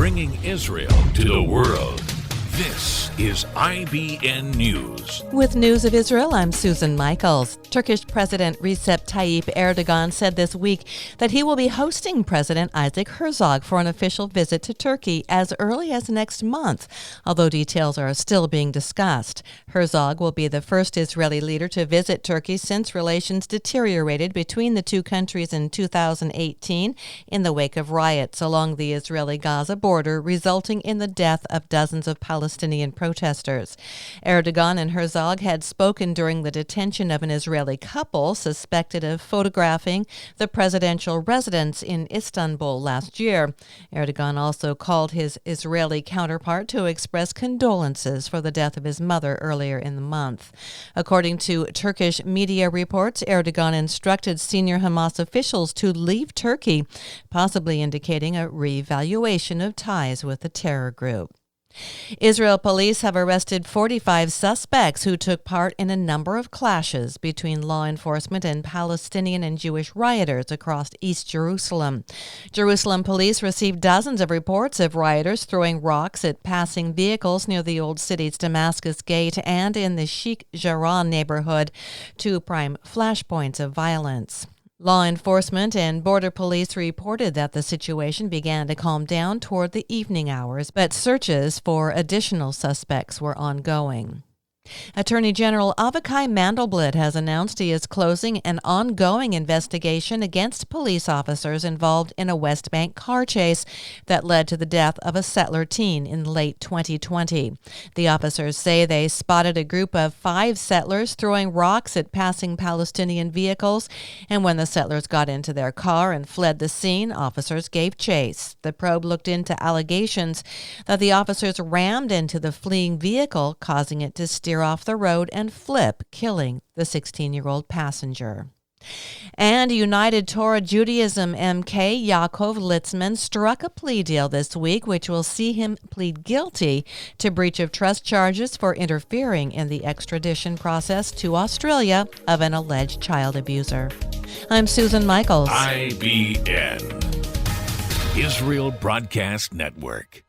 bringing Israel to the world. This is IBN News. With news of Israel, I'm Susan Michaels. Turkish President Recep Tayyip Erdogan said this week that he will be hosting President Isaac Herzog for an official visit to Turkey as early as next month, although details are still being discussed. Herzog will be the first Israeli leader to visit Turkey since relations deteriorated between the two countries in 2018 in the wake of riots along the Israeli-Gaza border, resulting in the death of dozens of Palestinian protesters. Erdogan and Herzog had spoken during the detention of an Israeli couple suspected of photographing the presidential residence in Istanbul last year. Erdogan also called his Israeli counterpart to express condolences for the death of his mother earlier in the month. According to Turkish media reports, Erdogan instructed senior Hamas officials to leave Turkey, possibly indicating a reevaluation of ties with the terror group. Israel police have arrested 45 suspects who took part in a number of clashes between law enforcement and Palestinian and Jewish rioters across East Jerusalem. Jerusalem police received dozens of reports of rioters throwing rocks at passing vehicles near the old city's Damascus Gate and in the Sheikh Jarrah neighborhood, two prime flashpoints of violence. Law enforcement and border police reported that the situation began to calm down toward the evening hours, but searches for additional suspects were ongoing. Attorney General Avichai Mandelblit has announced he is closing an ongoing investigation against police officers involved in a West Bank car chase that led to the death of a settler teen in late 2020. The officers say they spotted a group of 5 settlers throwing rocks at passing Palestinian vehicles, and when the settlers got into their car and fled the scene, officers gave chase. The probe looked into allegations that the officers rammed into the fleeing vehicle, causing it to steer off the road and flip, killing the 16-year-old passenger. And United Torah Judaism MK Yaakov Litzman struck a plea deal this week, which will see him plead guilty to breach of trust charges for interfering in the extradition process to Australia of an alleged child abuser. I'm Susan Michaels. IBN, Israel Broadcast Network.